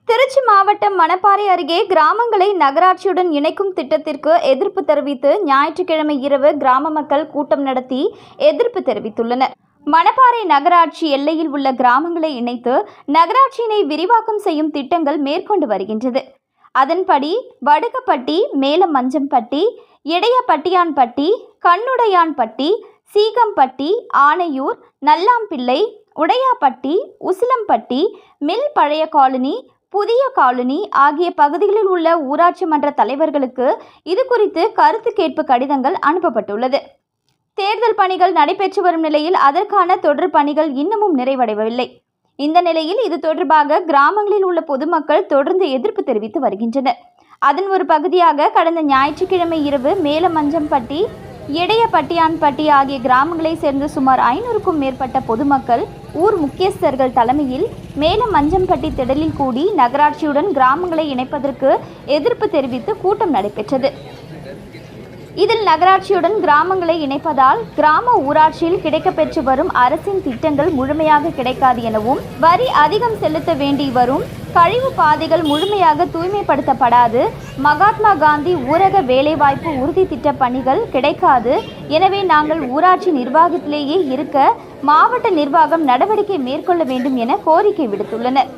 திருச்சி மாவட்டம் மணப்பாறை அருகே கிராமங்களை நகராட்சியுடன் இணைக்கும் திட்டத்திற்கு எதிர்ப்பு தெரிவித்து ஞாயிற்றுக்கிழமை இரவு கிராம மக்கள் கூட்டம் நடத்தி எதிர்ப்பு தெரிவித்துள்ளனர். மணப்பாறை நகராட்சி எல்லையில் உள்ள கிராமங்களை இணைத்து நகராட்சியினை விரிவாக்கம் செய்யும் திட்டங்கள் மேற்கொண்டு வருகின்றது. அதன்படி வடுகப்பட்டி, மேலமஞ்சம்பட்டி, இடையப்பட்டியான்பட்டி, கண்ணுடையான்பட்டி, சீகம்பட்டி, ஆனையூர், நல்லாம்பிள்ளை, உடையாப்பட்டி, உசிலம்பட்டி, மில் பழைய காலனி, புதிய காலனி ஆகிய பகுதிகளில் உள்ள ஊராட்சி மன்ற தலைவர்களுக்கு இது குறித்து கருத்து கேட்பு கடிதங்கள் அனுப்பப்பட்டுள்ளது. தேர்தல் பணிகள் நடைபெற்று வரும் நிலையில் அதற்கான தொடர் பணிகள் இன்னமும் நிறைவடையவில்லை. இந்த நிலையில் இது தொடர்பாக கிராமங்களில் உள்ள பொதுமக்கள் தொடர்ந்து எதிர்ப்பு தெரிவித்து வருகின்றனர். அதன் ஒரு பகுதியாக கடந்த ஞாயிற்றுக்கிழமை இரவு மேலமஞ்சம்பட்டி, இடையப்பட்டியான்பட்டி ஆகிய கிராமங்களை சேர்ந்த சுமார் 500க்கும் மேற்பட்ட பொதுமக்கள் ஊர் முக்கியஸ்தர்கள் தலைமையில் மேலமஞ்சம்பட்டி திடலில் கூடி நகராட்சியுடன் கிராமங்களை இணைப்பதற்கு எதிர்ப்பு தெரிவித்து கூட்டம் நடைபெற்றது. இதில் நகராட்சியுடன் கிராமங்களை இணைப்பதால் கிராம ஊராட்சியில் கிடைக்கப்பெற்று வரும் அரசின் திட்டங்கள் முழுமையாக கிடைக்காது எனவும், வரி அதிகம் செலுத்த வேண்டி வரும், கழிவு பாதைகள் முழுமையாக தூய்மைப்படுத்தப்படாது, மகாத்மா காந்தி ஊரக வேலைவாய்ப்பு உறுதி திட்ட பணிகள் கிடைக்காது, எனவே நாங்கள் ஊராட்சி நிர்வாகத்திலேயே இருக்க மாவட்ட நிர்வாகம் நடவடிக்கை மேற்கொள்ள வேண்டும் என கோரிக்கை விடுத்துள்ளனர்.